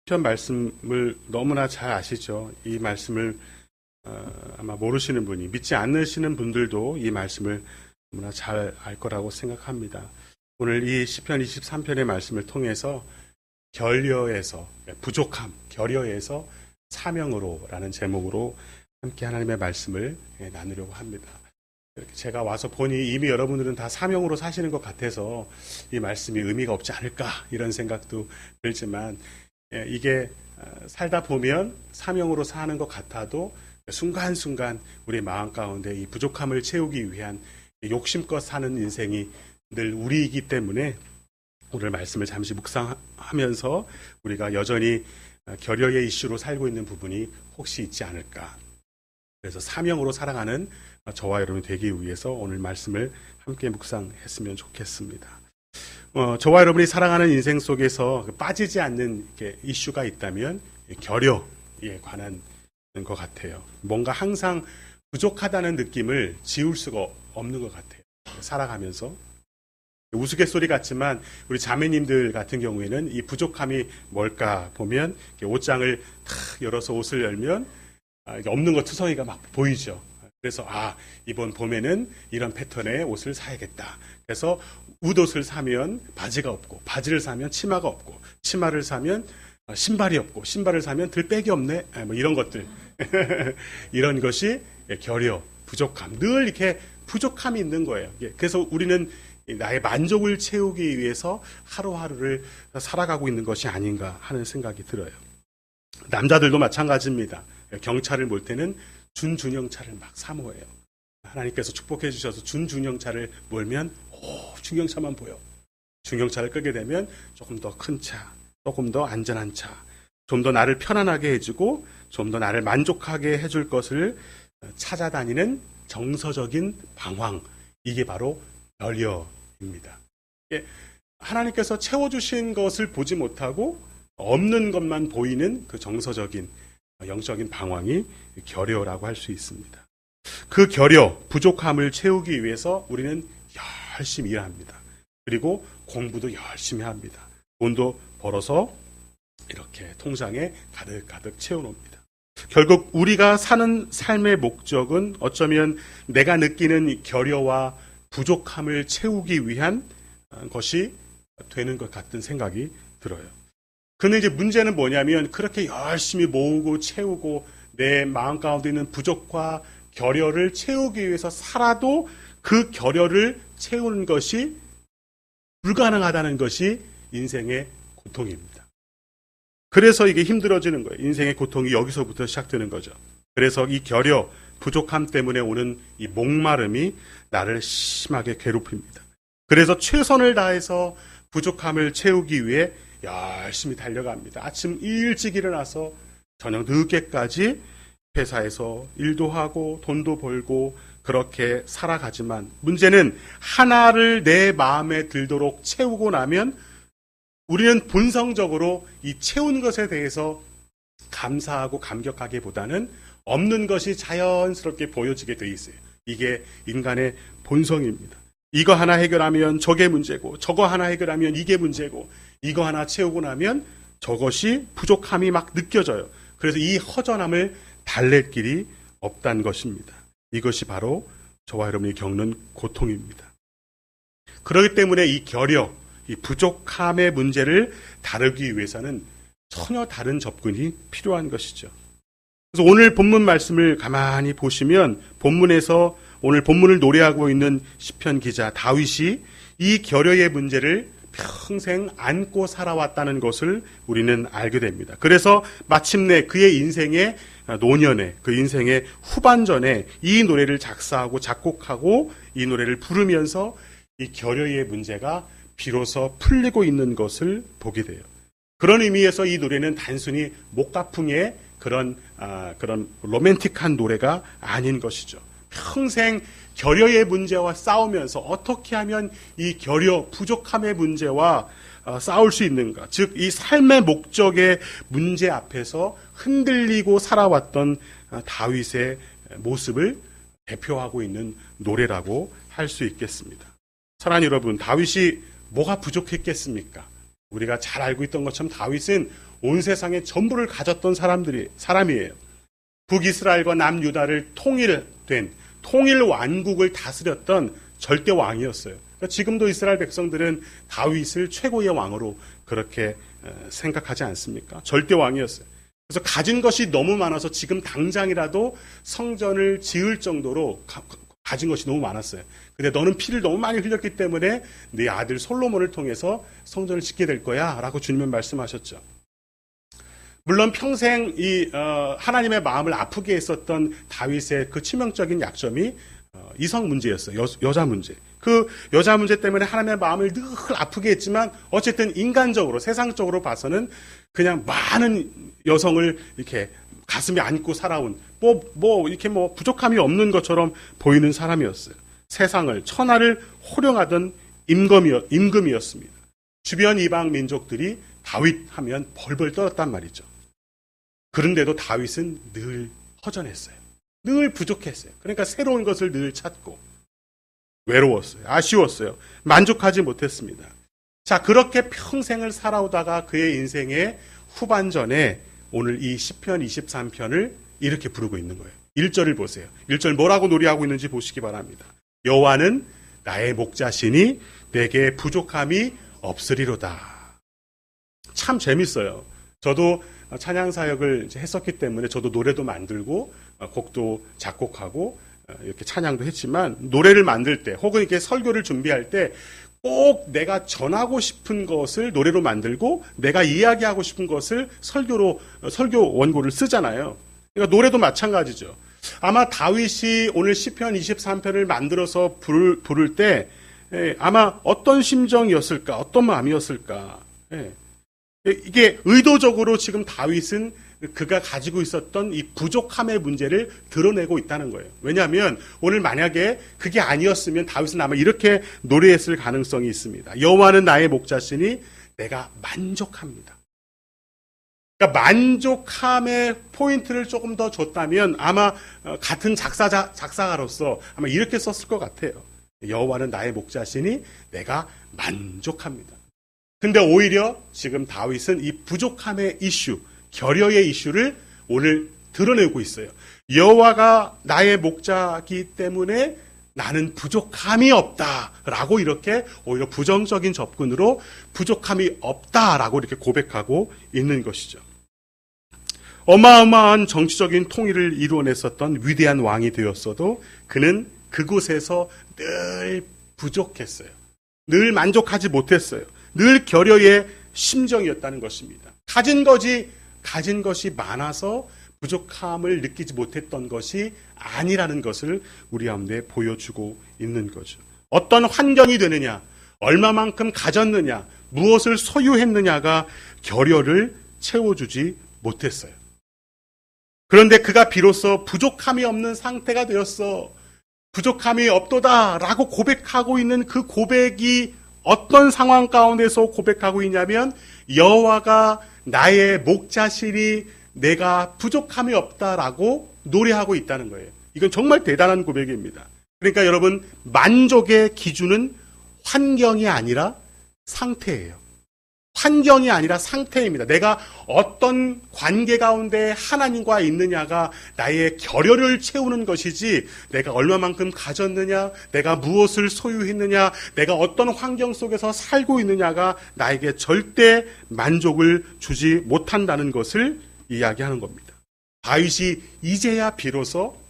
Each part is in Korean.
시편 말씀을 너무나 잘 아시죠. 이 말씀을 아마 모르시는 분이, 믿지 않으시는 분들도 이 말씀을 너무나 잘 알 거라고 생각합니다. 오늘 이 시편 23편의 말씀을 통해서 결여에서 부족함, 결여에서 사명으로라는 제목으로 함께 하나님의 말씀을 나누려고 합니다. 제가 와서 보니 이미 여러분들은 다 사명으로 사시는 것 같아서 이 말씀이 의미가 없지 않을까 이런 생각도 들지만, 이게 살다 보면 사명으로 사는 것 같아도 순간순간 우리 마음 가운데 이 부족함을 채우기 위한 욕심껏 사는 인생이 늘 우리이기 때문에 오늘 말씀을 잠시 묵상하면서 우리가 여전히 결여의 이슈로 살고 있는 부분이 혹시 있지 않을까. 그래서 사명으로 살아가는 저와 여러분이 되기 위해서 오늘 말씀을 함께 묵상했으면 좋겠습니다. 저와 여러분이 살아가는 인생 속에서 빠지지 않는 이슈가 있다면 결여에 관한 것 같아요. 뭔가 항상 부족하다는 느낌을 지울 수가 없는 것 같아요. 살아가면서. 우스갯소리 같지만 우리 자매님들 같은 경우에는 이 부족함이 뭘까 보면 옷장을 탁 열어서 옷을 열면 없는 거 투성이가 막 보이죠. 그래서 이번 봄에는 이런 패턴의 옷을 사야겠다. 그래서 웃옷을 사면 바지가 없고, 바지를 사면 치마가 없고, 치마를 사면 신발이 없고, 신발을 사면 들백이 없네. 뭐 이런 것들. 이런 것이 결여, 부족함. 늘 이렇게 부족함이 있는 거예요. 그래서 우리는 나의 만족을 채우기 위해서 하루하루를 살아가고 있는 것이 아닌가 하는 생각이 들어요. 남자들도 마찬가지입니다. 경차를 몰 때는 준중형차를 막 사모해요. 하나님께서 축복해 주셔서 준중형차를 몰면 중형차만 보여. 중형차를 끄게 되면 조금 더 큰 차, 조금 더 안전한 차, 좀 더 나를 편안하게 해주고 좀 더 나를 만족하게 해줄 것을 찾아다니는 정서적인 방황, 이게 바로 결여입니다. 하나님께서 채워주신 것을 보지 못하고 없는 것만 보이는 그 정서적인 영적인 방황이 결여라고 할 수 있습니다. 그 결여, 부족함을 채우기 위해서 우리는 열심히 일합니다. 그리고 공부도 열심히 합니다. 돈도 벌어서 이렇게 통장에 가득가득 채워놓습니다. 결국 우리가 사는 삶의 목적은 어쩌면 내가 느끼는 결여와 부족함을 채우기 위한 것이 되는 것 같은 생각이 들어요. 근데 이제 문제는 뭐냐면 그렇게 열심히 모으고 채우고 내 마음 가운데 있는 부족과 결여를 채우기 위해서 살아도 그 결여를 채우는 것이 불가능하다는 것이 인생의 고통입니다. 그래서 이게 힘들어지는 거예요. 인생의 고통이 여기서부터 시작되는 거죠. 그래서 이 결여, 부족함 때문에 오는 이 목마름이 나를 심하게 괴롭힙니다. 그래서 최선을 다해서 부족함을 채우기 위해 열심히 달려갑니다. 아침 일찍 일어나서 저녁 늦게까지 회사에서 일도 하고 돈도 벌고 그렇게 살아가지만 문제는 하나를 내 마음에 들도록 채우고 나면 우리는 본성적으로 이 채운 것에 대해서 감사하고 감격하기보다는 없는 것이 자연스럽게 보여지게 돼 있어요. 이게 인간의 본성입니다. 이거 하나 해결하면 저게 문제고, 저거 하나 해결하면 이게 문제고, 이거 하나 채우고 나면 저것이 부족함이 막 느껴져요. 그래서 이 허전함을 달랠 길이 없다는 것입니다. 이것이 바로 저와 여러분이 겪는 고통입니다. 그렇기 때문에 이 결여, 이 부족함의 문제를 다루기 위해서는 전혀 다른 접근이 필요한 것이죠. 그래서 오늘 본문 말씀을 가만히 보시면 본문에서 오늘 본문을 노래하고 있는 시편 기자 다윗이 이 결여의 문제를 평생 안고 살아왔다는 것을 우리는 알게 됩니다. 그래서 마침내 그의 인생의 노년에, 그 인생의 후반전에 이 노래를 작사하고 작곡하고 이 노래를 부르면서 이 결여의 문제가 비로소 풀리고 있는 것을 보게 돼요. 그런 의미에서 이 노래는 단순히 목가풍의 그런 로맨틱한 노래가 아닌 것이죠. 평생 결여의 문제와 싸우면서 어떻게 하면 이 결여, 부족함의 문제와 싸울 수 있는가. 즉, 이 삶의 목적의 문제 앞에서 흔들리고 살아왔던 다윗의 모습을 대표하고 있는 노래라고 할 수 있겠습니다. 사랑하는 여러분, 다윗이 뭐가 부족했겠습니까? 우리가 잘 알고 있던 것처럼 다윗은 온 세상의 전부를 가졌던 사람이에요. 북이스라엘과 남유다를 통일 왕국을 다스렸던 절대 왕이었어요. 그러니까 지금도 이스라엘 백성들은 다윗을 최고의 왕으로 그렇게 생각하지 않습니까? 절대 왕이었어요. 그래서 가진 것이 너무 많아서 지금 당장이라도 성전을 지을 정도로 가진 것이 너무 많았어요. 근데 너는 피를 너무 많이 흘렸기 때문에 네 아들 솔로몬을 통해서 성전을 짓게 될 거야 라고 주님은 말씀하셨죠. 물론 평생 하나님의 마음을 아프게 했었던 다윗의 그 치명적인 약점이 이성 문제였어요. 여자 문제. 그 여자 문제 때문에 하나님의 마음을 늘 아프게 했지만 어쨌든 인간적으로 세상적으로 봐서는 그냥 많은 여성을 이렇게 가슴에 안고 살아온 이렇게 부족함이 없는 것처럼 보이는 사람이었어요. 세상을 천하를 호령하던 임금이었습니다. 주변 이방 민족들이 다윗 하면 벌벌 떨었단 말이죠. 그런데도 다윗은 늘 허전했어요. 늘 부족했어요. 그러니까 새로운 것을 늘 찾고 외로웠어요. 아쉬웠어요. 만족하지 못했습니다. 자, 그렇게 평생을 살아오다가 그의 인생의 후반전에 오늘 이 시편 23편을 이렇게 부르고 있는 거예요. 1절을 보세요. 1절 뭐라고 노래하고 있는지 보시기 바랍니다. 여호와는 나의 목자시니 내게 부족함이 없으리로다. 참 재밌어요. 저도 찬양 사역을 했었기 때문에 저도 노래도 만들고 곡도 작곡하고 이렇게 찬양도 했지만 노래를 만들 때 혹은 이렇게 설교를 준비할 때 꼭 내가 전하고 싶은 것을 노래로 만들고 내가 이야기하고 싶은 것을 설교 원고를 쓰잖아요. 그러니까 노래도 마찬가지죠. 아마 다윗이 오늘 시편 23편을 만들어서 부를 때 아마 어떤 심정이었을까, 어떤 마음이었을까. 이게 의도적으로 지금 다윗은 그가 가지고 있었던 이 부족함의 문제를 드러내고 있다는 거예요. 왜냐하면 오늘 만약에 그게 아니었으면 다윗은 아마 이렇게 노래했을 가능성이 있습니다. 여호와는 나의 목자시니 내가 만족합니다. 그러니까 만족함의 포인트를 조금 더 줬다면 아마 같은 작사가로서 아마 이렇게 썼을 것 같아요. 여호와는 나의 목자시니 내가 만족합니다. 근데 오히려 지금 다윗은 이 부족함의 이슈, 결여의 이슈를 오늘 드러내고 있어요. 여호와가 나의 목자이기 때문에 나는 부족함이 없다라고 이렇게 오히려 부정적인 접근으로 부족함이 없다라고 이렇게 고백하고 있는 것이죠. 어마어마한 정치적인 통일을 이루어냈었던 위대한 왕이 되었어도 그는 그곳에서 늘 부족했어요. 늘 만족하지 못했어요. 늘 결여의 심정이었다는 것입니다. 가진 것이 많아서 부족함을 느끼지 못했던 것이 아니라는 것을 우리 가운데 보여주고 있는 거죠. 어떤 환경이 되느냐, 얼마만큼 가졌느냐, 무엇을 소유했느냐가 결여를 채워주지 못했어요. 그런데 그가 비로소 부족함이 없는 상태가 되었어. 부족함이 없도다라고 고백하고 있는 그 고백이 어떤 상황 가운데서 고백하고 있냐면 여호와가 나의 목자시니 내가 부족함이 없다라고 노래하고 있다는 거예요. 이건 정말 대단한 고백입니다. 그러니까 여러분, 만족의 기준은 환경이 아니라 상태예요. 환경이 아니라 상태입니다. 내가 어떤 관계 가운데 하나님과 있느냐가 나의 결여를 채우는 것이지 내가 얼마만큼 가졌느냐, 내가 무엇을 소유했느냐, 내가 어떤 환경 속에서 살고 있느냐가 나에게 절대 만족을 주지 못한다는 것을 이야기하는 겁니다. 다윗이 이제야 비로소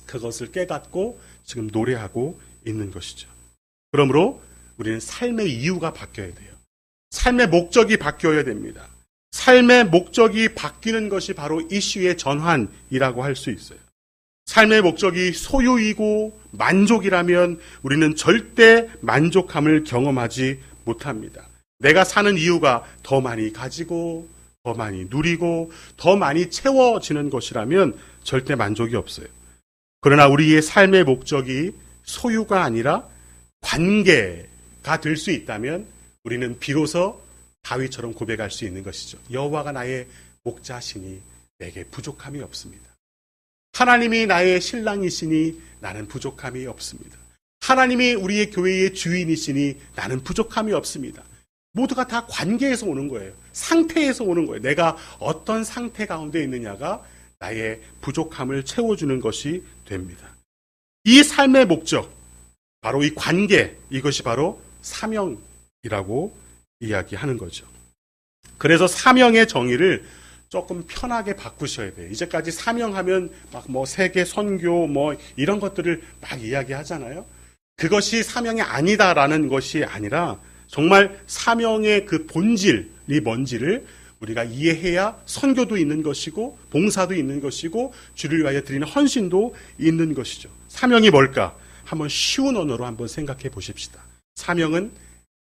그것을 깨닫고 지금 노래하고 있는 것이죠. 그러므로 우리는 삶의 이유가 바뀌어야 돼요. 삶의 목적이 바뀌어야 됩니다. 삶의 목적이 바뀌는 것이 바로 이슈의 전환이라고 할 수 있어요. 삶의 목적이 소유이고 만족이라면 우리는 절대 만족함을 경험하지 못합니다. 내가 사는 이유가 더 많이 가지고 더 많이 누리고 더 많이 채워지는 것이라면 절대 만족이 없어요. 그러나 우리의 삶의 목적이 소유가 아니라 관계가 될 수 있다면 우리는 비로소 다윗처럼 고백할 수 있는 것이죠. 여호와가 나의 목자시니 내게 부족함이 없습니다. 하나님이 나의 신랑이시니 나는 부족함이 없습니다. 하나님이 우리의 교회의 주인이시니 나는 부족함이 없습니다. 모두가 다 관계에서 오는 거예요. 상태에서 오는 거예요. 내가 어떤 상태 가운데 있느냐가 나의 부족함을 채워주는 것이 됩니다. 이 삶의 목적, 바로 이 관계, 이것이 바로 사명이라고 이야기하는 거죠. 그래서 사명의 정의를 조금 편하게 바꾸셔야 돼요. 이제까지 사명하면 막 세계 선교 이런 것들을 막 이야기하잖아요. 그것이 사명이 아니다라는 것이 아니라 정말 사명의 그 본질이 뭔지를 우리가 이해해야 선교도 있는 것이고 봉사도 있는 것이고 주를 위하여 드리는 헌신도 있는 것이죠. 사명이 뭘까? 한번 쉬운 언어로 한번 생각해 보십시다. 사명은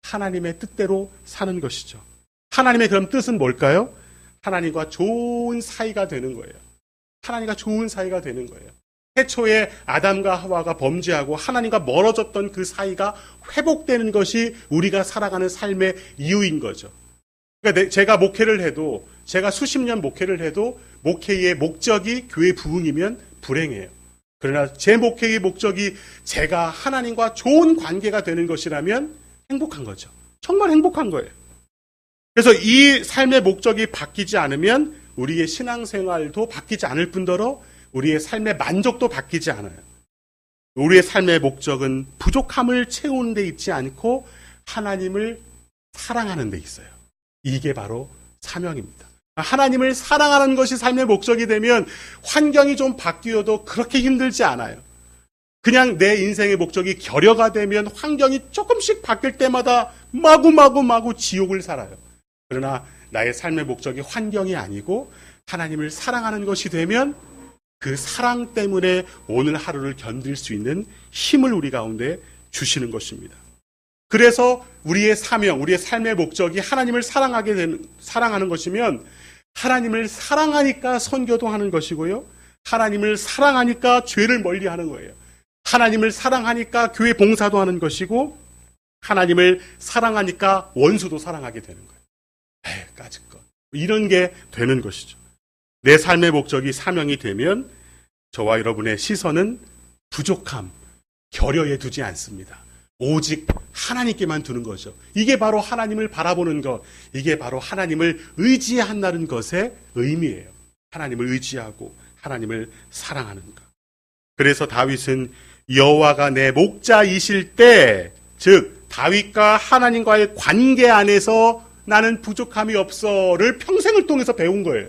하나님의 뜻대로 사는 것이죠. 하나님의 그럼 뜻은 뭘까요? 하나님과 좋은 사이가 되는 거예요. 하나님과 좋은 사이가 되는 거예요. 태초에 아담과 하와가 범죄하고 하나님과 멀어졌던 그 사이가 회복되는 것이 우리가 살아가는 삶의 이유인 거죠. 그러니까 제가 목회를 해도, 제가 수십 년 목회를 해도 목회의 목적이 교회 부흥이면 불행해요. 그러나 제 목회의 목적이 제가 하나님과 좋은 관계가 되는 것이라면 행복한 거죠. 정말 행복한 거예요. 그래서 이 삶의 목적이 바뀌지 않으면 우리의 신앙생활도 바뀌지 않을 뿐더러 우리의 삶의 만족도 바뀌지 않아요. 우리의 삶의 목적은 부족함을 채우는 데 있지 않고 하나님을 사랑하는 데 있어요. 이게 바로 사명입니다. 하나님을 사랑하는 것이 삶의 목적이 되면 환경이 좀 바뀌어도 그렇게 힘들지 않아요. 그냥 내 인생의 목적이 결여가 되면 환경이 조금씩 바뀔 때마다 마구 지옥을 살아요. 그러나 나의 삶의 목적이 환경이 아니고 하나님을 사랑하는 것이 되면 그 사랑 때문에 오늘 하루를 견딜 수 있는 힘을 우리 가운데 주시는 것입니다. 그래서 우리의 사명, 우리의 삶의 목적이 하나님을 사랑하는 것이면 하나님을 사랑하니까 선교도 하는 것이고요. 하나님을 사랑하니까 죄를 멀리하는 거예요. 하나님을 사랑하니까 교회 봉사도 하는 것이고 하나님을 사랑하니까 원수도 사랑하게 되는 거예요. 까짓 것. 이런 게 되는 것이죠. 내 삶의 목적이 사명이 되면 저와 여러분의 시선은 부족함, 결여에 두지 않습니다. 오직 하나님께만 두는 거죠. 이게 바로 하나님을 바라보는 것, 이게 바로 하나님을 의지한다는 것의 의미예요. 하나님을 의지하고 하나님을 사랑하는 것. 그래서 다윗은 여호와가 내 목자이실 때, 즉 다윗과 하나님과의 관계 안에서 나는 부족함이 없어를 평생을 통해서 배운 거예요.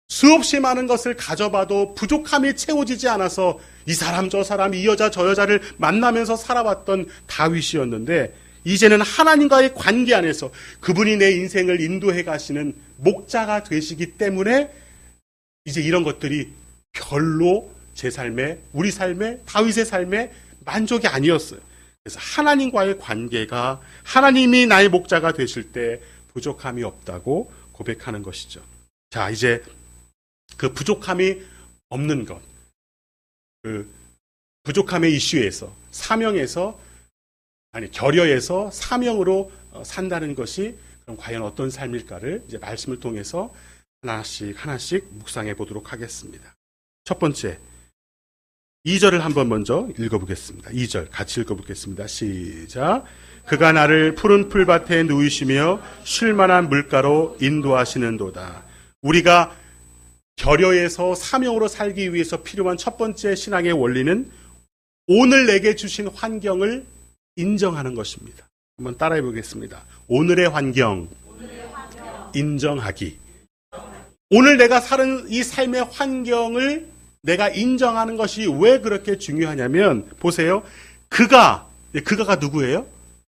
수없이 많은 것을 가져봐도 부족함이 채워지지 않아서 이 사람 저 사람 이 여자 저 여자를 만나면서 살아왔던 다윗이었는데 이제는 하나님과의 관계 안에서 그분이 내 인생을 인도해 가시는 목자가 되시기 때문에 이제 이런 것들이 별로 제 삶에, 우리 삶에, 다윗의 삶에 만족이 아니었어요. 그래서 하나님과의 관계가, 하나님이 나의 목자가 되실 때 부족함이 없다고 고백하는 것이죠. 자, 이제 그 부족함이 없는 것, 그 부족함의 이슈에서, 사명에서, 결여에서 사명으로 산다는 것이 그럼 과연 어떤 삶일까를 이제 말씀을 통해서 하나씩 묵상해 보도록 하겠습니다. 첫 번째, 2절을 한번 먼저 읽어보겠습니다. 2절 같이 읽어보겠습니다. 시작. 그가 나를 푸른 풀밭에 누이시며 쉴만한 물가로 인도하시는도다. 우리가 결여에서 사명으로 살기 위해서 필요한 첫 번째 신앙의 원리는 오늘 내게 주신 환경을 인정하는 것입니다. 한번 따라해 보겠습니다. 오늘의 환경, 인정하기. 오늘 내가 사는 이 삶의 환경을 내가 인정하는 것이 왜 그렇게 중요하냐면 보세요. 그가가 누구예요?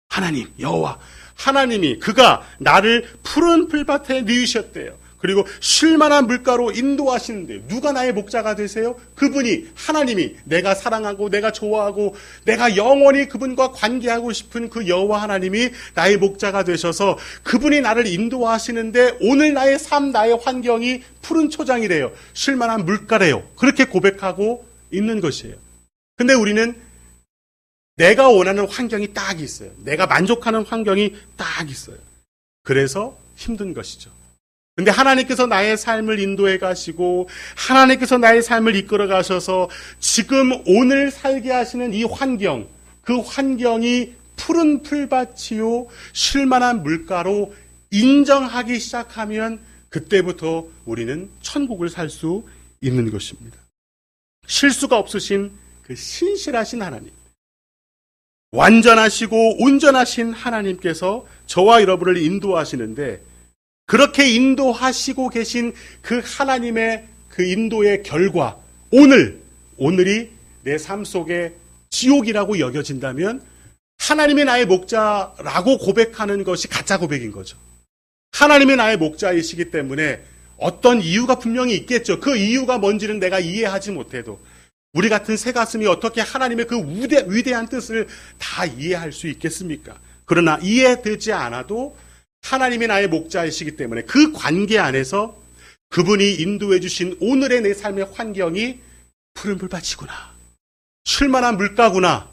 하나님, 여호와. 하나님이 그가 나를 푸른 풀밭에 누이셨대요. 그리고 쉴만한 물가로 인도하시는데 누가 나의 목자가 되세요? 그분이, 하나님이, 내가 사랑하고 내가 좋아하고 내가 영원히 그분과 관계하고 싶은 그 여호와 하나님이 나의 목자가 되셔서 그분이 나를 인도하시는데 오늘 나의 삶, 나의 환경이 푸른 초장이래요. 쉴만한 물가래요. 그렇게 고백하고 있는 것이에요. 근데 우리는 내가 원하는 환경이 딱 있어요. 내가 만족하는 환경이 딱 있어요. 그래서 힘든 것이죠. 근데 하나님께서 나의 삶을 인도해 가시고 하나님께서 나의 삶을 이끌어 가셔서 지금 오늘 살게 하시는 이 환경, 그 환경이 푸른 풀밭이요 쉴만한 물가로 인정하기 시작하면 그때부터 우리는 천국을 살 수 있는 것입니다. 실수가 없으신 그 신실하신 하나님, 완전하시고 온전하신 하나님께서 저와 여러분을 인도하시는데, 그렇게 인도하시고 계신 그 하나님의 그 인도의 결과, 오늘이 내 삶 속에 지옥이라고 여겨진다면 하나님이 나의 목자라고 고백하는 것이 가짜 고백인 거죠. 하나님이 나의 목자이시기 때문에 어떤 이유가 분명히 있겠죠. 그 이유가 뭔지는 내가 이해하지 못해도 우리 같은 새 가슴이 어떻게 하나님의 그 위대한 뜻을 다 이해할 수 있겠습니까? 그러나 이해되지 않아도 하나님이 나의 목자이시기 때문에 그 관계 안에서 그분이 인도해 주신 오늘의 내 삶의 환경이 푸른 풀밭이구나, 쉴만한 물가구나.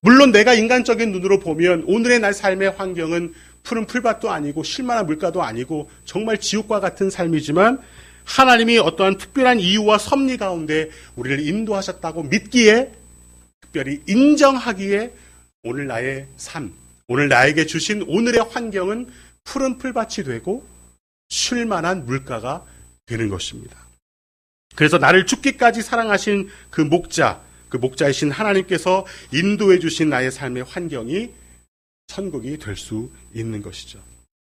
물론 내가 인간적인 눈으로 보면 오늘의 내 삶의 환경은 푸른 풀밭도 아니고 쉴만한 물가도 아니고 정말 지옥과 같은 삶이지만, 하나님이 어떠한 특별한 이유와 섭리 가운데 우리를 인도하셨다고 믿기에, 특별히 인정하기에 오늘 나의 삶, 오늘 나에게 주신 오늘의 환경은 푸른 풀밭이 되고 쉴만한 물가가 되는 것입니다. 그래서 나를 죽기까지 사랑하신 그 목자이신 하나님께서 인도해 주신 나의 삶의 환경이 천국이 될 수 있는 것이죠.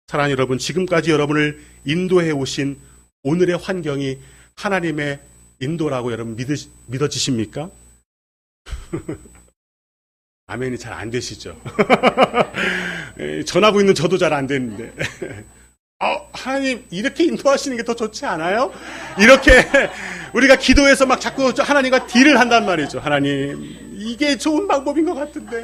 사랑하는 여러분, 지금까지 여러분을 인도해 오신 오늘의 환경이 하나님의 인도라고 여러분 믿어지십니까? 아멘이 잘 안 되시죠? 전하고 있는 저도 잘 안 되는데. 하나님 이렇게 인도하시는 게 더 좋지 않아요? 이렇게 우리가 기도해서 막 자꾸 하나님과 딜을 한단 말이죠. 하나님, 이게 좋은 방법인 것 같은데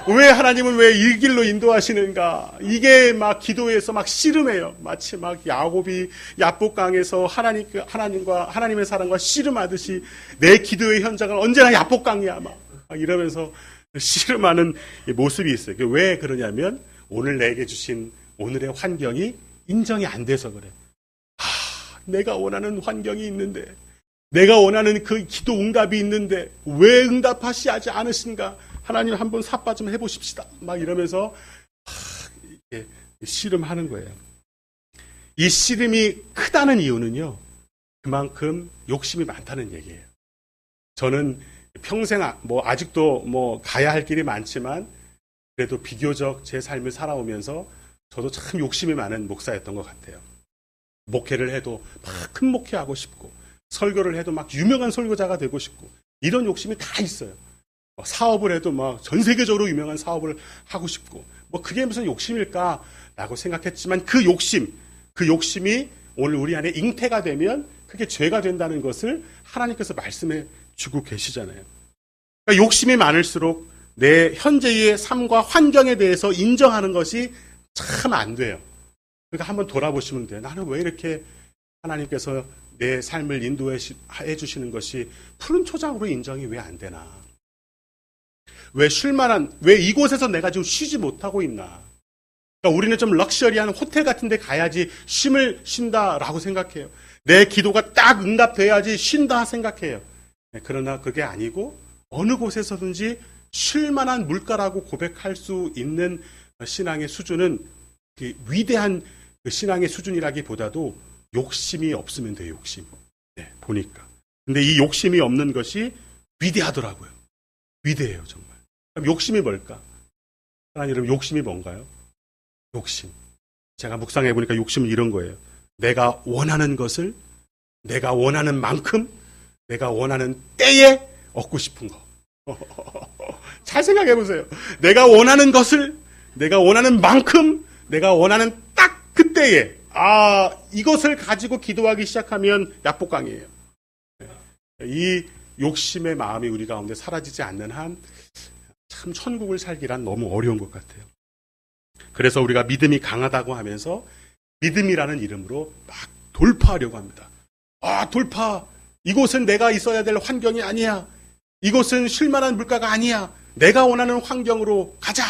왜 하나님은 왜 이 길로 인도하시는가? 이게 막 기도해서 막 씨름해요. 마치 막 야곱이 야복강에서 하나님의 사랑과 씨름하듯이 내 기도의 현장은 언제나 야복강이야 막 이러면서 씨름하는 모습이 있어요. 왜 그러냐면 오늘 내게 주신 오늘의 환경이 인정이 안 돼서 그래. 내가 원하는 환경이 있는데, 내가 원하는 그 기도 응답이 있는데 왜 응답하시지 않으신가? 하나님 한번 삿바 좀 해보십시다. 막 이러면서 이렇게 씨름하는 거예요. 이 씨름이 크다는 이유는요, 그만큼 욕심이 많다는 얘기예요. 저는 평생 아직도 가야 할 길이 많지만 그래도 비교적 제 삶을 살아오면서 저도 참 욕심이 많은 목사였던 것 같아요. 목회를 해도 막 큰 목회하고 싶고, 설교를 해도 막 유명한 설교자가 되고 싶고, 이런 욕심이 다 있어요. 사업을 해도 막 전 세계적으로 유명한 사업을 하고 싶고, 그게 무슨 욕심일까라고 생각했지만 그 욕심이 오늘 우리 안에 잉태가 되면 그게 죄가 된다는 것을 하나님께서 말씀해 주고 계시잖아요. 그러니까 욕심이 많을수록 내 현재의 삶과 환경에 대해서 인정하는 것이 참 안 돼요. 그러니까 한번 돌아보시면 돼요. 나는 왜 이렇게 하나님께서 내 삶을 인도해 주시는 것이 푸른 초장으로 인정이 왜 안 되나? 왜 이곳에서 내가 지금 쉬지 못하고 있나? 그러니까 우리는 좀 럭셔리한 호텔 같은 데 가야지 쉼을 쉰다라고 생각해요. 내 기도가 딱 응답돼야지 쉰다 생각해요. 그러나 그게 아니고 어느 곳에서든지 쉴 만한 물가라고 고백할 수 있는 신앙의 수준은 위대한 신앙의 수준이라기보다도 욕심이 없으면 돼요. 욕심. 보니까. 근데 이 욕심이 없는 것이 위대하더라고요. 위대해요, 정말. 그럼 욕심이 뭘까? 하나님, 여러분, 욕심이 뭔가요? 욕심. 제가 묵상해 보니까 욕심은 이런 거예요. 내가 원하는 것을 내가 원하는 만큼 내가 원하는 때에 얻고 싶은 거. 잘 생각해 보세요. 내가 원하는 것을 내가 원하는 만큼 내가 원하는 딱 그때에 이것을 가지고 기도하기 시작하면 야복강이에요. 이 욕심의 마음이 우리 가운데 사라지지 않는 한 참 천국을 살기란 너무 어려운 것 같아요. 그래서 우리가 믿음이 강하다고 하면서 믿음이라는 이름으로 막 돌파하려고 합니다. 돌파. 이곳은 내가 있어야 될 환경이 아니야. 이곳은 쉴만한 물가가 아니야. 내가 원하는 환경으로 가자.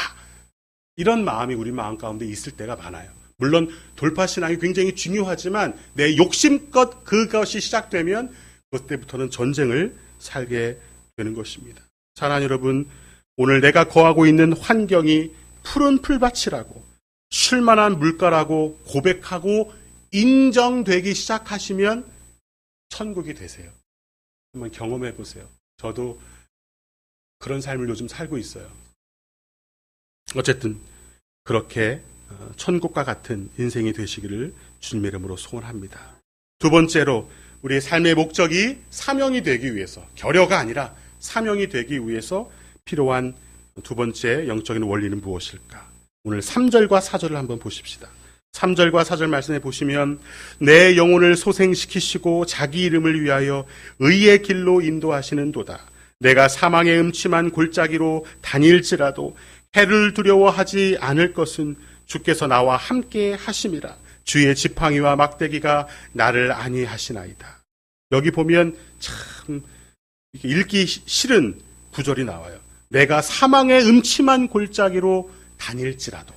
이런 마음이 우리 마음 가운데 있을 때가 많아요. 물론 돌파신앙이 굉장히 중요하지만 내 욕심껏 그것이 시작되면 그때부터는 전쟁을 살게 되는 것입니다. 사랑하는 여러분, 오늘 내가 거하고 있는 환경이 푸른 풀밭이라고, 쉴만한 물가라고 고백하고 인정되기 시작하시면 천국이 되세요. 한번 경험해 보세요. 저도 그런 삶을 요즘 살고 있어요. 어쨌든 그렇게 천국과 같은 인생이 되시기를 주님의 이름으로 소원합니다. 두 번째로 우리의 삶의 목적이 사명이 되기 위해서, 결여가 아니라 사명이 되기 위해서 필요한 두 번째 영적인 원리는 무엇일까? 오늘 3절과 4절을 한번 보십시다. 3절과 4절 말씀에 보시면 내 영혼을 소생시키시고 자기 이름을 위하여 의의 길로 인도하시는도다. 내가 사망의 음침한 골짜기로 다닐지라도 해를 두려워하지 않을 것은 주께서 나와 함께 하심이라. 주의 지팡이와 막대기가 나를 안위하시나이다. 여기 보면 참 읽기 싫은 구절이 나와요. 내가 사망의 음침한 골짜기로 다닐지라도.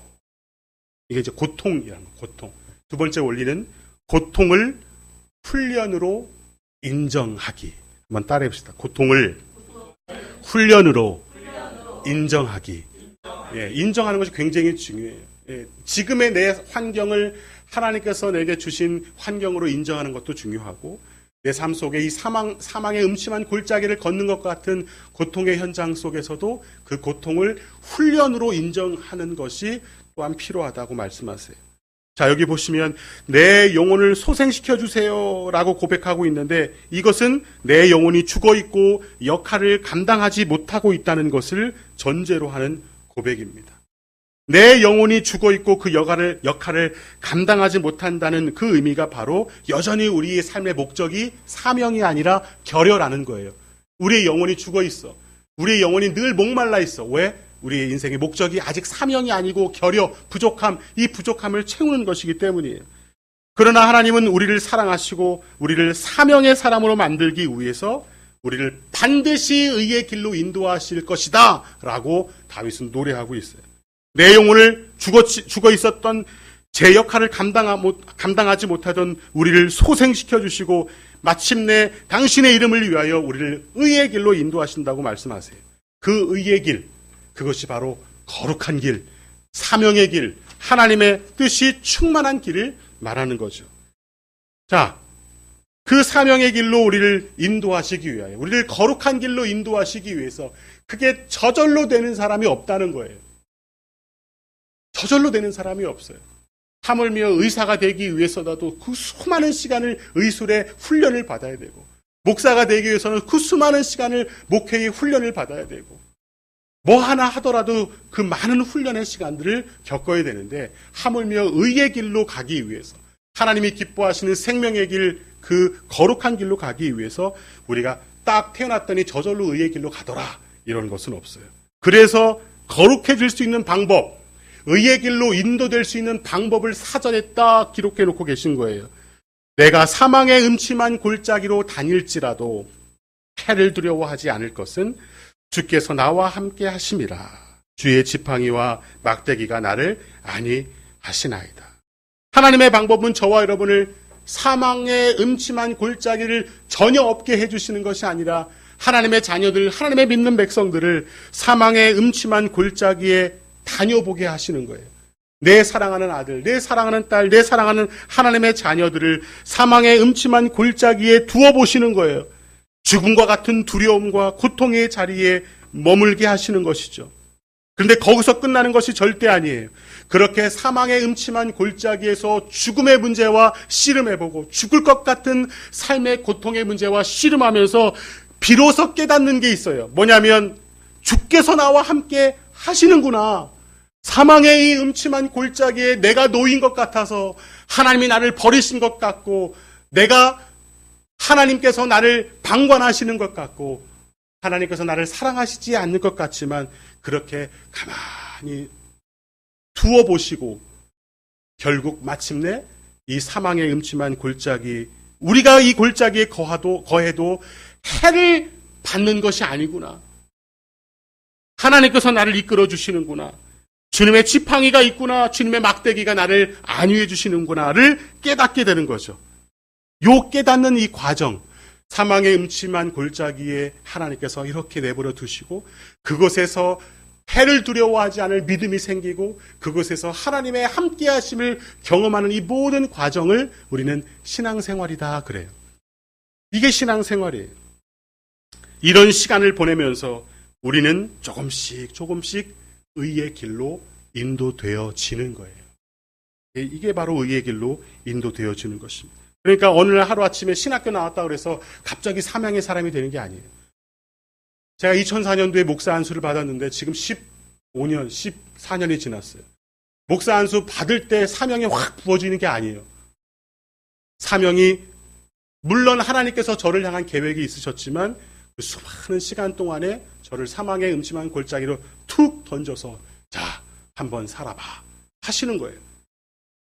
이게 이제 고통이라는 거, 고통. 두 번째 원리는 고통을 훈련으로 인정하기. 한번 따라해 봅시다. 고통을 훈련으로 인정하기. 예, 인정하는 것이 굉장히 중요해요. 예, 지금의 내 환경을 하나님께서 내게 주신 환경으로 인정하는 것도 중요하고, 내 삶 속에 이 사망의 음침한 골짜기를 걷는 것 같은 고통의 현장 속에서도 그 고통을 훈련으로 인정하는 것이 또한 필요하다고 말씀하세요. 자, 여기 보시면 내 영혼을 소생시켜 주세요 라고 고백하고 있는데, 이것은 내 영혼이 죽어 있고 역할을 감당하지 못하고 있다는 것을 전제로 하는 고백입니다. 내 영혼이 죽어 있고 그 역할을 감당하지 못한다는 그 의미가 바로 여전히 우리의 삶의 목적이 사명이 아니라 결여라는 거예요. 우리의 영혼이 죽어 있어. 우리의 영혼이 늘 목말라 있어. 왜? 우리의 인생의 목적이 아직 사명이 아니고 결여, 부족함, 이 부족함을 채우는 것이기 때문이에요. 그러나 하나님은 우리를 사랑하시고 우리를 사명의 사람으로 만들기 위해서 우리를 반드시 의의 길로 인도하실 것이다 라고 다윗은 노래하고 있어요. 내 영혼을 죽어 있었던 제 역할을 감당하지 못하던 우리를 소생시켜 주시고 마침내 당신의 이름을 위하여 우리를 의의 길로 인도하신다고 말씀하세요. 그 의의 길, 그것이 바로 거룩한 길, 사명의 길, 하나님의 뜻이 충만한 길을 말하는 거죠. 자, 그 사명의 길로 우리를 인도하시기 위하여, 우리를 거룩한 길로 인도하시기 위해서 그게 저절로 되는 사람이 없다는 거예요. 저절로 되는 사람이 없어요. 하물며 의사가 되기 위해서라도 그 수많은 시간을 의술의 훈련을 받아야 되고, 목사가 되기 위해서는 그 수많은 시간을 목회의 훈련을 받아야 되고, 뭐 하나 하더라도 그 많은 훈련의 시간들을 겪어야 되는데, 하물며 의의 길로 가기 위해서, 하나님이 기뻐하시는 생명의 길, 그 거룩한 길로 가기 위해서 우리가 딱 태어났더니 저절로 의의 길로 가더라, 이런 것은 없어요. 그래서 거룩해질 수 있는 방법, 의의 길로 인도될 수 있는 방법을 사전에 딱 기록해 놓고 계신 거예요. 내가 사망의 음침한 골짜기로 다닐지라도 해를 두려워하지 않을 것은 주께서 나와 함께 하심이라. 주의 지팡이와 막대기가 나를 안위하시나이다. 하나님의 방법은 저와 여러분을 사망의 음침한 골짜기를 전혀 없게 해주시는 것이 아니라 하나님의 자녀들, 하나님의 믿는 백성들을 사망의 음침한 골짜기에 다녀보게 하시는 거예요. 내 사랑하는 아들, 내 사랑하는 딸, 내 사랑하는 하나님의 자녀들을 사망의 음침한 골짜기에 두어보시는 거예요. 죽음과 같은 두려움과 고통의 자리에 머물게 하시는 것이죠. 그런데 거기서 끝나는 것이 절대 아니에요. 그렇게 사망의 음침한 골짜기에서 죽음의 문제와 씨름해보고 죽을 것 같은 삶의 고통의 문제와 씨름하면서 비로소 깨닫는 게 있어요. 뭐냐면 주께서 나와 함께 하시는구나. 사망의 이 음침한 골짜기에 내가 놓인 것 같아서 하나님이 나를 버리신 것 같고, 내가 하나님께서 나를 방관하시는 것 같고, 하나님께서 나를 사랑하시지 않는 것 같지만 그렇게 가만히 두어보시고 결국 마침내 이 사망의 음침한 골짜기, 우리가 이 골짜기에 거해도 해를 받는 것이 아니구나. 하나님께서 나를 이끌어 주시는구나. 주님의 지팡이가 있구나. 주님의 막대기가 나를 안위해 주시는구나를 깨닫게 되는 거죠. 요 깨닫는 이 과정, 사망의 음침한 골짜기에 하나님께서 이렇게 내버려 두시고 그곳에서 해를 두려워하지 않을 믿음이 생기고 그곳에서 하나님의 함께하심을 경험하는 이 모든 과정을 우리는 신앙생활이다 그래요. 이게 신앙생활이에요. 이런 시간을 보내면서 우리는 조금씩 의의 길로 인도되어지는 거예요. 이게 바로 의의 길로 인도되어지는 것입니다. 그러니까 어느 날 하루아침에 신학교 나왔다 그래서 갑자기 사명의 사람이 되는 게 아니에요. 제가 2004년도에 목사 안수를 받았는데 지금 15년, 14년이 지났어요. 목사 안수 받을 때 사명이 확 부어지는 게 아니에요. 사명이 물론 하나님께서 저를 향한 계획이 있으셨지만 그 수많은 시간 동안에 저를 사망의 음침한 골짜기로 툭 던져서 자, 한번 살아봐 하시는 거예요.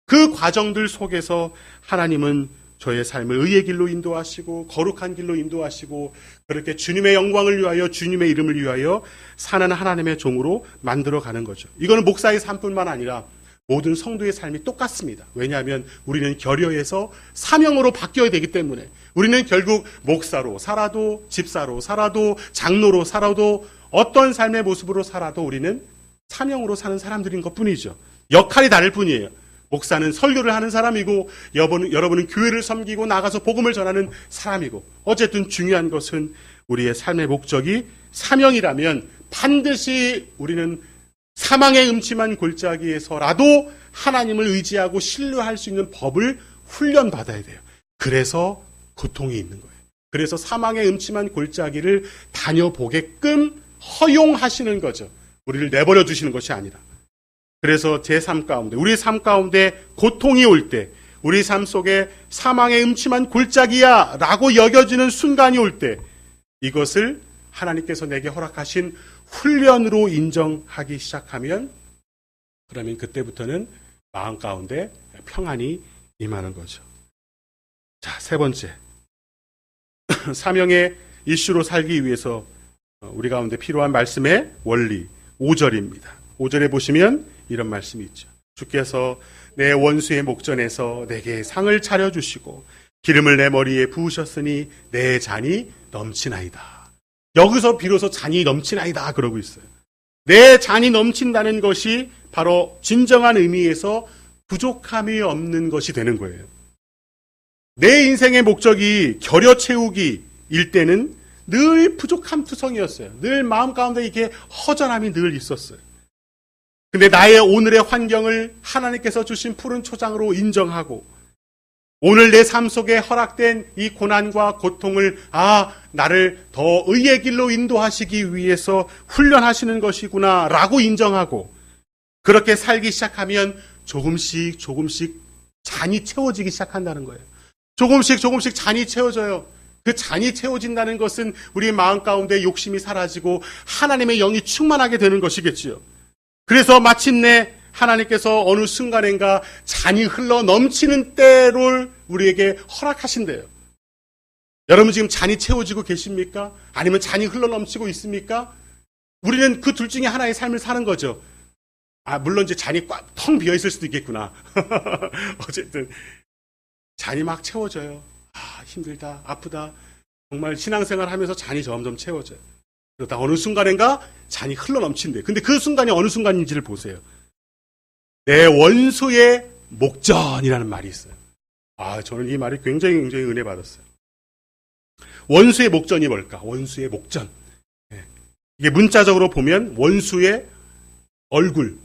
그 과정들 속에서 하나님은 저의 삶을 의의 길로 인도하시고 거룩한 길로 인도하시고 그렇게 주님의 영광을 위하여 주님의 이름을 위하여 사는 하나님의 종으로 만들어가는 거죠. 이거는 목사의 삶뿐만 아니라 모든 성도의 삶이 똑같습니다. 왜냐하면 우리는 결여해서 사명으로 바뀌어야 되기 때문에 우리는 결국 목사로 살아도 집사로 살아도 장로로 살아도 어떤 삶의 모습으로 살아도 우리는 사명으로 사는 사람들인 것뿐이죠. 역할이 다를 뿐이에요. 목사는 설교를 하는 사람이고 여러분은 교회를 섬기고 나가서 복음을 전하는 사람이고 어쨌든 중요한 것은 우리의 삶의 목적이 사명이라면 반드시 우리는 사망의 음침한 골짜기에서라도 하나님을 의지하고 신뢰할 수 있는 법을 훈련받아야 돼요. 그래서 고통이 있는 거예요. 그래서 사망의 음침한 골짜기를 다녀보게끔 허용하시는 거죠. 우리를 내버려 두시는 것이 아니라. 그래서 제 삶 가운데, 우리 삶 가운데 고통이 올 때, 우리 삶 속에 사망의 음침한 골짜기야 라고 여겨지는 순간이 올 때, 이것을 하나님께서 내게 허락하신 훈련으로 인정하기 시작하면, 그러면 그때부터는 마음 가운데 평안이 임하는 거죠. 자, 세 번째. 사명의 이슈로 살기 위해서 우리 가운데 필요한 말씀의 원리, 5절입니다. 5절에 보시면 이런 말씀이 있죠. 주께서 내 원수의 목전에서 내게 상을 차려주시고 기름을 내 머리에 부으셨으니 내 잔이 넘치나이다. 여기서 비로소 잔이 넘치나이다 그러고 있어요. 내 잔이 넘친다는 것이 바로 진정한 의미에서 부족함이 없는 것이 되는 거예요. 내 인생의 목적이 겨려 채우기일 때는 늘 부족함 투성이었어요. 늘 마음 가운데 이게 허전함이 늘 있었어요. 근데 나의 오늘의 환경을 하나님께서 주신 푸른 초장으로 인정하고 오늘 내 삶 속에 허락된 이 고난과 고통을 나를 더 의의 길로 인도하시기 위해서 훈련하시는 것이구나 라고 인정하고 그렇게 살기 시작하면 조금씩 잔이 채워지기 시작한다는 거예요. 조금씩 잔이 채워져요. 그 잔이 채워진다는 것은 우리 마음 가운데 욕심이 사라지고 하나님의 영이 충만하게 되는 것이겠지요. 그래서 마침내 하나님께서 어느 순간인가 잔이 흘러 넘치는 때를 우리에게 허락하신대요. 여러분 지금 잔이 채워지고 계십니까? 아니면 잔이 흘러 넘치고 있습니까? 우리는 그 둘 중에 하나의 삶을 사는 거죠. 물론 이제 잔이 꽉 텅 비어 있을 수도 있겠구나. 어쨌든 잔이 막 채워져요. 힘들다, 아프다. 정말 신앙생활 하면서 잔이 점점 채워져요. 그러다 어느 순간인가 잔이 흘러 넘친대. 근데 그 순간이 어느 순간인지를 보세요. 내 원수의 목전이라는 말이 있어요. 저는 이 말이 굉장히 은혜 받았어요. 원수의 목전이 뭘까? 원수의 목전. 이게 문자적으로 보면 원수의 얼굴,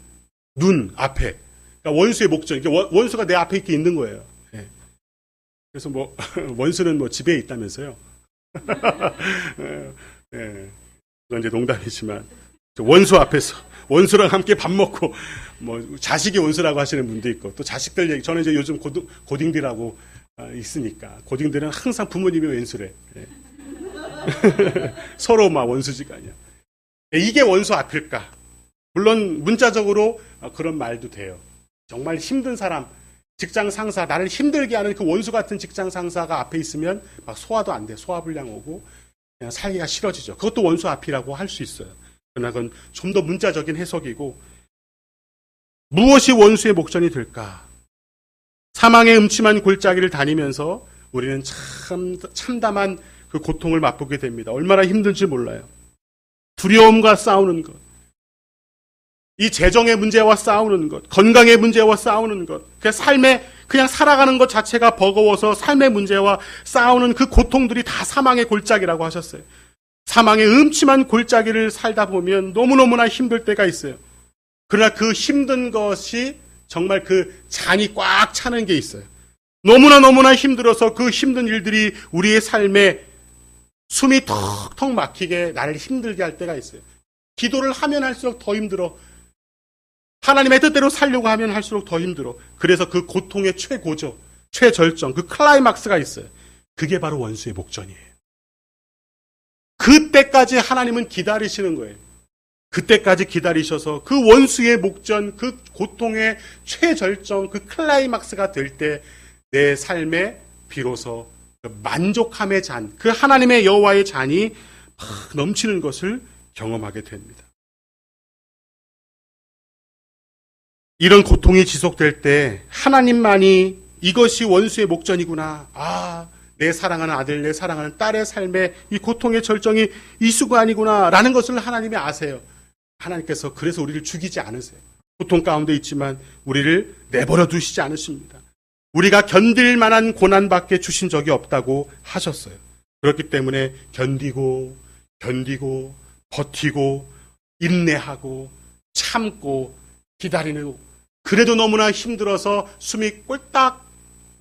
눈 앞에. 그러니까 원수의 목전. 이게 원수가 내 앞에 이렇게 있는 거예요. 그래서 원수는 집에 있다면서요. 그건 이제 농담이지만 원수 앞에서 원수랑 함께 밥 먹고 자식이 원수라고 하시는 분도 있고 또 자식들 얘기 저는 이제 요즘 고딩들하고 있으니까 고딩들은 항상 부모님이 원수래. 서로 막 원수지간이야. 이게 원수 앞일까? 물론 문자적으로 그런 말도 돼요. 정말 힘든 사람, 직장 상사, 나를 힘들게 하는 그 원수 같은 직장 상사가 앞에 있으면 막 소화도 안 돼. 소화불량 오고 그냥 살기가 싫어지죠. 그것도 원수 앞이라고 할 수 있어요. 그러나 그건 좀 더 문자적인 해석이고 무엇이 원수의 목전이 될까? 사망의 음침한 골짜기를 다니면서 우리는 참담한 그 고통을 맛보게 됩니다. 얼마나 힘든지 몰라요. 두려움과 싸우는 것, 이 재정의 문제와 싸우는 것, 건강의 문제와 싸우는 것, 삶에 그냥 살아가는 것 자체가 버거워서 삶의 문제와 싸우는 그 고통들이 다 사망의 골짜기라고 하셨어요. 사망의 음침한 골짜기를 살다 보면 너무너무나 힘들 때가 있어요. 그러나 그 힘든 것이 정말 그 잔이 꽉 차는 게 있어요. 너무나 힘들어서 그 힘든 일들이 우리의 삶에 숨이 턱턱 막히게 나를 힘들게 할 때가 있어요. 기도를 하면 할수록 더 힘들어. 하나님의 뜻대로 살려고 하면 할수록 더 힘들어. 그래서 그 고통의 최고조, 최절정, 그 클라이막스가 있어요. 그게 바로 원수의 목전이에요. 그때까지 하나님은 기다리시는 거예요. 그때까지 기다리셔서 그 원수의 목전, 그 고통의 최절정, 그 클라이막스가 될 때 내 삶에 비로소 만족함의 잔, 그 하나님의 여호와의 잔이 막 넘치는 것을 경험하게 됩니다. 이런 고통이 지속될 때 하나님만이 이것이 원수의 목전이구나. 내 사랑하는 아들, 내 사랑하는 딸의 삶에 이 고통의 절정이 이 수가 아니구나 라는 것을 하나님이 아세요. 하나님께서 그래서 우리를 죽이지 않으세요. 고통 가운데 있지만 우리를 내버려 두시지 않으십니다. 우리가 견딜 만한 고난밖에 주신 적이 없다고 하셨어요. 그렇기 때문에 견디고 버티고 인내하고 참고 기다리는, 그래도 너무나 힘들어서 숨이 꼴딱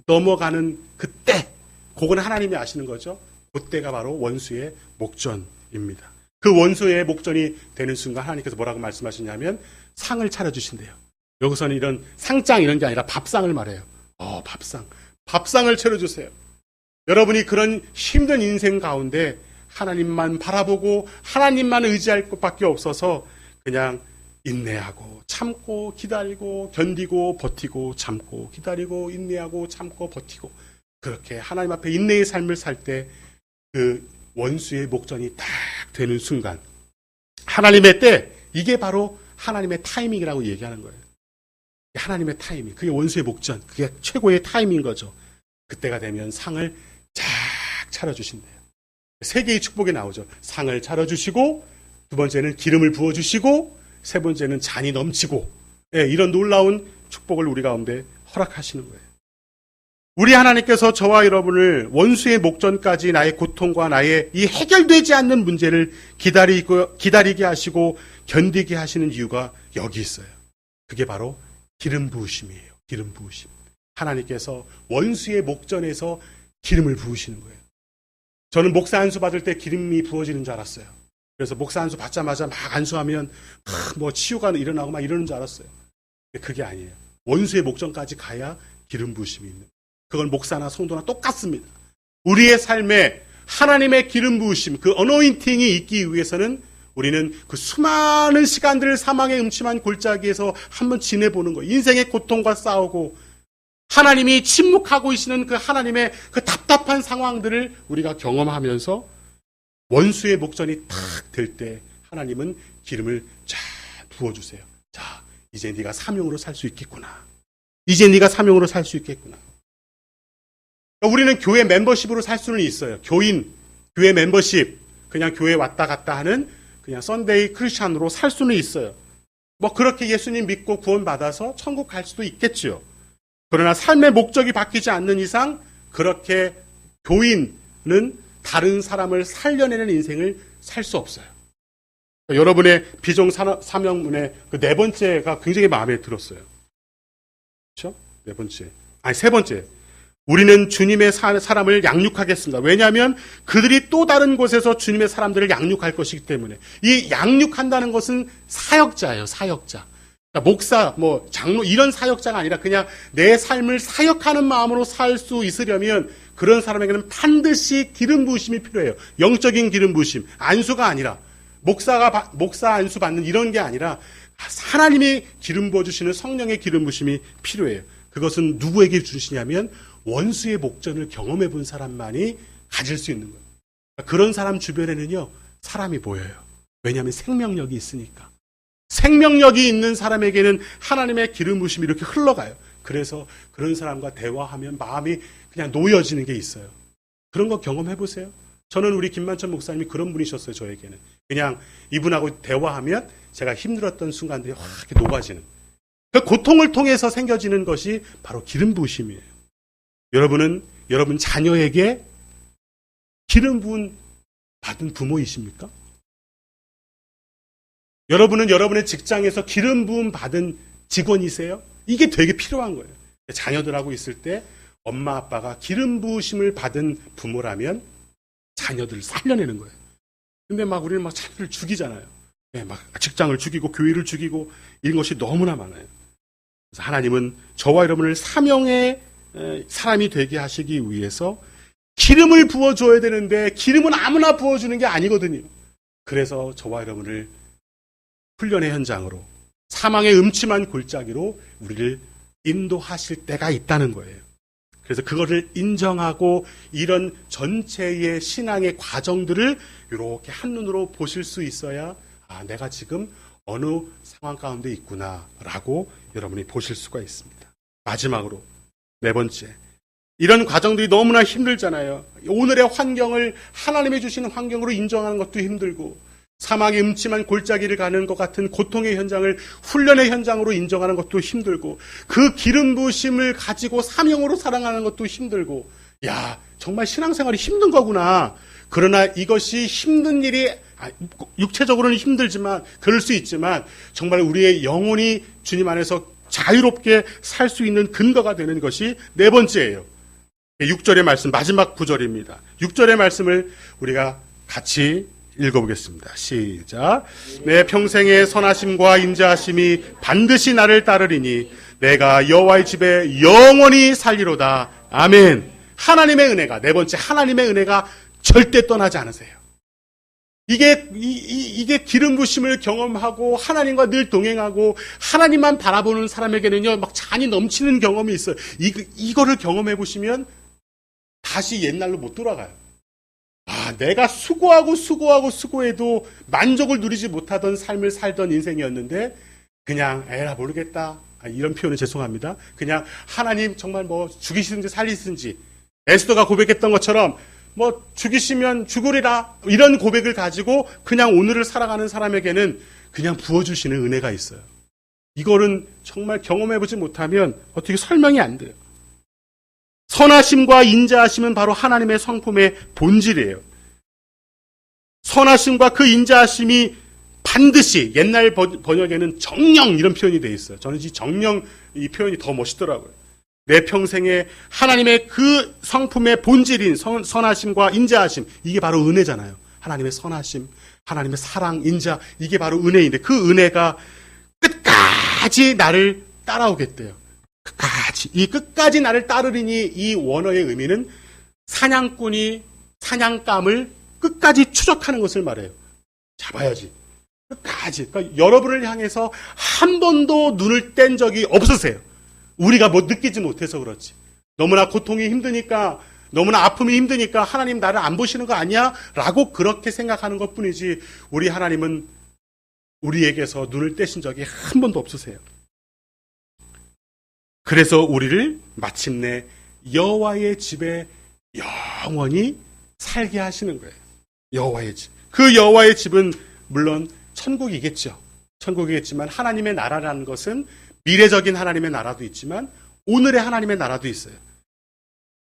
넘어가는 그때, 그건 하나님이 아시는 거죠. 그때가 바로 원수의 목전입니다. 그 원수의 목전이 되는 순간 하나님께서 뭐라고 말씀하시냐면 상을 차려주신대요. 여기서는 이런 상장 이런 게 아니라 밥상을 말해요. 밥상을 차려주세요. 여러분이 그런 힘든 인생 가운데 하나님만 바라보고 하나님만 의지할 것밖에 없어서 그냥 인내하고 참고 기다리고 견디고 버티고 참고 기다리고 인내하고 참고 버티고, 그렇게 하나님 앞에 인내의 삶을 살 때 그 원수의 목전이 딱 되는 순간, 하나님의 때, 이게 바로 하나님의 타이밍이라고 얘기하는 거예요. 하나님의 타이밍, 그게 원수의 목전, 그게 최고의 타이밍인 거죠. 그때가 되면 상을 쫙 차려주신대요. 세 개의 축복이 나오죠. 상을 차려주시고, 두 번째는 기름을 부어주시고, 세 번째는 잔이 넘치고, 이런 놀라운 축복을 우리 가운데 허락하시는 거예요. 우리 하나님께서 저와 여러분을 원수의 목전까지 나의 고통과 나의 이 해결되지 않는 문제를 기다리게 하시고 견디게 하시는 이유가 여기 있어요. 그게 바로 기름 부으심이에요. 기름 부으심. 하나님께서 원수의 목전에서 기름을 부으시는 거예요. 저는 목사 안수 받을 때 기름이 부어지는 줄 알았어요. 그래서 목사 안수 받자마자 막 안수하면 치유가 일어나고 막 이러는 줄 알았어요. 근데 그게 아니에요. 원수의 목전까지 가야 기름 부으심이 있는. 그건 목사나 성도나 똑같습니다. 우리의 삶에 하나님의 기름 부으심, 그 어노인팅이 있기 위해서는 우리는 그 수많은 시간들을 사망의 음침한 골짜기에서 한번 지내보는 거예요. 인생의 고통과 싸우고 하나님이 침묵하고 계시는 그 하나님의 그 답답한 상황들을 우리가 경험하면서 원수의 목전이 탁 될 때 하나님은 기름을 쫙 부어주세요. 자, 이제 네가 사명으로 살 수 있겠구나. 이제 네가 사명으로 살 수 있겠구나. 우리는 교회 멤버십으로 살 수는 있어요. 교회 멤버십, 그냥 교회 왔다 갔다 하는 그냥 썬데이 크리스찬으로 살 수는 있어요. 그렇게 예수님 믿고 구원받아서 천국 갈 수도 있겠죠. 그러나 삶의 목적이 바뀌지 않는 이상 그렇게 교인은 다른 사람을 살려내는 인생을 살 수 없어요. 여러분의 비종 사명문의 그 네 번째가 굉장히 마음에 들었어요. 그렇죠? 네 번째. 세 번째. 우리는 주님의 사람을 양육하겠습니다. 왜냐하면 그들이 또 다른 곳에서 주님의 사람들을 양육할 것이기 때문에. 이 양육한다는 것은 사역자예요. 사역자. 그러니까 목사, 장로 이런 사역자가 아니라 그냥 내 삶을 사역하는 마음으로 살 수 있으려면 그런 사람에게는 반드시 기름 부으심이 필요해요. 영적인 기름 부으심. 안수가 아니라 목사 안수 받는 이런 게 아니라 하나님이 기름 부어주시는 성령의 기름 부으심이 필요해요. 그것은 누구에게 주시냐면 원수의 목전을 경험해 본 사람만이 가질 수 있는 거예요. 그런 사람 주변에는요, 사람이 보여요. 왜냐하면 생명력이 있으니까. 생명력이 있는 사람에게는 하나님의 기름 부으심이 이렇게 흘러가요. 그래서 그런 사람과 대화하면 마음이 그냥 놓여지는 게 있어요. 그런 거 경험해 보세요. 저는 우리 김만천 목사님이 그런 분이셨어요. 저에게는 그냥 이분하고 대화하면 제가 힘들었던 순간들이 확 이렇게 녹아지는, 그 고통을 통해서 생겨지는 것이 바로 기름 부으심이에요. 여러분은 여러분 자녀에게 기름 부은 받은 부모이십니까? 여러분은 여러분의 직장에서 기름 부음 받은 직원이세요? 이게 되게 필요한 거예요. 자녀들하고 있을 때 엄마 아빠가 기름 부으심을 받은 부모라면 자녀들을 살려내는 거예요. 근데 막 우리는 막 자녀를 죽이잖아요. 네, 막 직장을 죽이고 교회를 죽이고 이런 것이 너무나 많아요. 그래서 하나님은 저와 여러분을 사명의 사람이 되게 하시기 위해서 기름을 부어줘야 되는데 기름은 아무나 부어주는 게 아니거든요. 그래서 저와 여러분을 훈련의 현장으로, 사망의 음침한 골짜기로 우리를 인도하실 때가 있다는 거예요. 그래서 그거를 인정하고 이런 전체의 신앙의 과정들을 이렇게 한눈으로 보실 수 있어야 내가 지금 어느 상황 가운데 있구나라고 여러분이 보실 수가 있습니다. 마지막으로 네 번째, 이런 과정들이 너무나 힘들잖아요. 오늘의 환경을 하나님이 주시는 환경으로 인정하는 것도 힘들고, 사막의 음침한 골짜기를 가는 것 같은 고통의 현장을 훈련의 현장으로 인정하는 것도 힘들고, 그 기름 부으심을 가지고 사명으로 살아가는 것도 힘들고, 야, 정말 신앙생활이 힘든 거구나. 그러나 이것이 힘든 일이 육체적으로는 힘들지만, 그럴 수 있지만 정말 우리의 영혼이 주님 안에서 자유롭게 살 수 있는 근거가 되는 것이 네 번째예요. 6절의 말씀, 마지막 구절입니다. 6절의 말씀을 우리가 같이 읽어보겠습니다. 시작. 내 평생의 선하심과 인자하심이 반드시 나를 따르리니 내가 여호와의 집에 영원히 살리로다. 아멘. 하나님의 은혜가, 네 번째, 하나님의 은혜가 절대 떠나지 않으세요. 이게 기름 부심을 경험하고 하나님과 늘 동행하고 하나님만 바라보는 사람에게는요, 막 잔이 넘치는 경험이 있어요. 이거를 경험해 보시면 다시 옛날로 못 돌아가요. 내가 수고해도 만족을 누리지 못하던 삶을 살던 인생이었는데 그냥 에라 모르겠다. 이런 표현은 죄송합니다. 그냥 하나님 정말 뭐 죽이시든지 살리시든지, 에스더가 고백했던 것처럼 뭐 죽이시면 죽으리라, 이런 고백을 가지고 그냥 오늘을 살아가는 사람에게는 그냥 부어주시는 은혜가 있어요. 이거는 정말 경험해보지 못하면 어떻게 설명이 안 돼요. 선하심과 인자하심은 바로 하나님의 성품의 본질이에요. 선하심과 그 인자하심이 반드시, 옛날 번역에는 정령 이런 표현이 되어 있어요. 저는 이 정령 이 표현이 더 멋있더라고요. 내 평생에 하나님의 그 성품의 본질인 선하심과 인자하심, 이게 바로 은혜잖아요. 하나님의 선하심, 하나님의 사랑, 인자, 이게 바로 은혜인데 그 은혜가 끝까지 나를 따라오겠대요. 끝까지 나를 따르리니, 이 원어의 의미는 사냥꾼이 사냥감을 끝까지 추적하는 것을 말해요. 잡아야지. 끝까지. 그러니까 여러분을 향해서 한 번도 눈을 뗀 적이 없으세요. 우리가 뭐 느끼지 못해서 그렇지. 너무나 고통이 힘드니까, 너무나 아픔이 힘드니까 하나님 나를 안 보시는 거 아니야? 라고 그렇게 생각하는 것 뿐이지, 우리 하나님은 우리에게서 눈을 떼신 적이 한 번도 없으세요. 그래서 우리를 마침내 여호와의 집에 영원히 살게 하시는 거예요. 여호와의 집. 그 여호와의 집은 물론 천국이겠죠. 천국이겠지만 하나님의 나라라는 것은 미래적인 하나님의 나라도 있지만 오늘의 하나님의 나라도 있어요.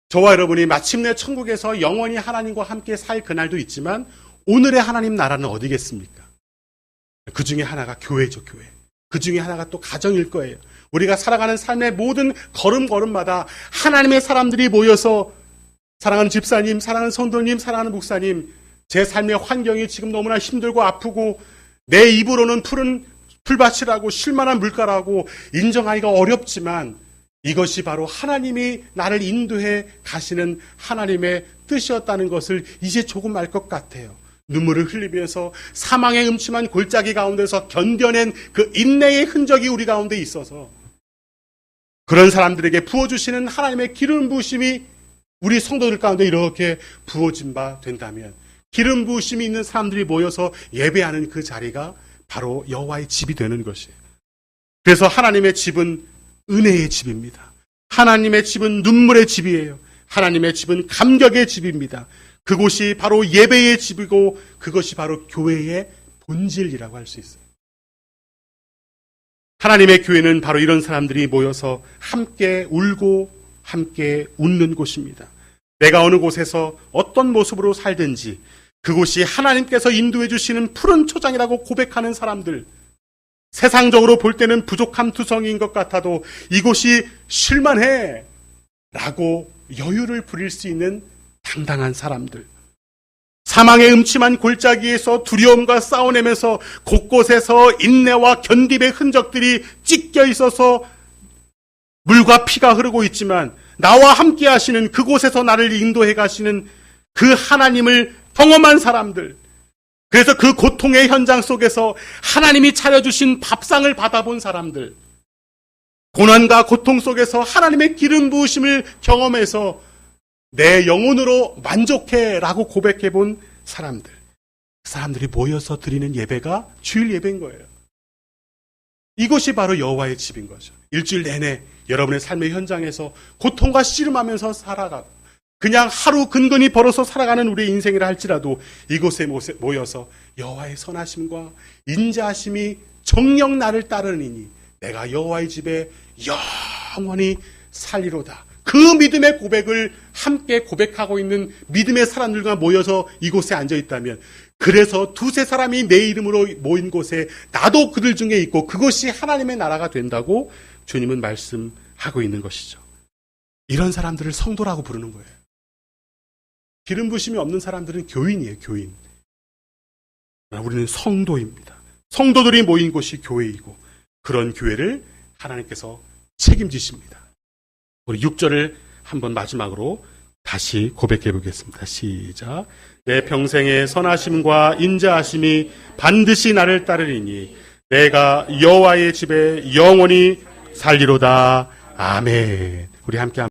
저와 여러분이 마침내 천국에서 영원히 하나님과 함께 살 그날도 있지만 오늘의 하나님 나라는 어디겠습니까? 그 중에 하나가 교회죠, 교회. 그 중에 하나가 또 가정일 거예요. 우리가 살아가는 삶의 모든 걸음걸음마다 하나님의 사람들이 모여서, 사랑하는 집사님, 사랑하는 성도님, 사랑하는 목사님, 제 삶의 환경이 지금 너무나 힘들고 아프고 내 입으로는 푸른 풀밭이라고 쉴만한 물가라고 인정하기가 어렵지만 이것이 바로 하나님이 나를 인도해 가시는 하나님의 뜻이었다는 것을 이제 조금 알 것 같아요. 눈물을 흘리면서 사망의 음침한 골짜기 가운데서 견뎌낸 그 인내의 흔적이 우리 가운데 있어서 그런 사람들에게 부어주시는 하나님의 기름 부으심이 우리 성도들 가운데 이렇게 부어진 바 된다면, 기름 부으심이 있는 사람들이 모여서 예배하는 그 자리가 바로 여호와의 집이 되는 것이에요. 그래서 하나님의 집은 은혜의 집입니다. 하나님의 집은 눈물의 집이에요. 하나님의 집은 감격의 집입니다. 그곳이 바로 예배의 집이고 그것이 바로 교회의 본질이라고 할 수 있어요. 하나님의 교회는 바로 이런 사람들이 모여서 함께 울고 함께 웃는 곳입니다. 내가 어느 곳에서 어떤 모습으로 살든지 그곳이 하나님께서 인도해 주시는 푸른 초장이라고 고백하는 사람들, 세상적으로 볼 때는 부족한 투성이인 것 같아도 이곳이 쉴만해 라고 여유를 부릴 수 있는 당당한 사람들, 사망의 음침한 골짜기에서 두려움과 싸워내면서 곳곳에서 인내와 견딤의 흔적들이 찢겨 있어서 물과 피가 흐르고 있지만 나와 함께 하시는, 그곳에서 나를 인도해 가시는 그 하나님을 경험한 사람들, 그래서 그 고통의 현장 속에서 하나님이 차려주신 밥상을 받아본 사람들, 고난과 고통 속에서 하나님의 기름 부으심을 경험해서 내 영혼으로 만족해 라고 고백해 본 사람들, 그 사람들이 모여서 드리는 예배가 주일 예배인 거예요. 이것이 바로 여호와의 집인 거죠. 일주일 내내 여러분의 삶의 현장에서 고통과 씨름하면서 살아가고 그냥 하루 근근히 벌어서 살아가는 우리의 인생이라 할지라도 이곳에 모여서 여호와의 선하심과 인자하심이 정녕 나를 따르니니 내가 여호와의 집에 영원히 살리로다. 그 믿음의 고백을 함께 고백하고 있는 믿음의 사람들과 모여서 이곳에 앉아 있다면, 그래서 두세 사람이 내 이름으로 모인 곳에 나도 그들 중에 있고 그것이 하나님의 나라가 된다고 주님은 말씀하고 있는 것이죠. 이런 사람들을 성도라고 부르는 거예요. 기름 부심이 없는 사람들은 교인이에요, 교인. 우리는 성도입니다. 성도들이 모인 곳이 교회이고 그런 교회를 하나님께서 책임지십니다. 우리 6절을 한번 마지막으로 다시 고백해 보겠습니다. 시작. 내 평생의 선하심과 인자하심이 반드시 나를 따르리니 내가 여호와의 집에 영원히 살리로다. 아멘. 우리 함께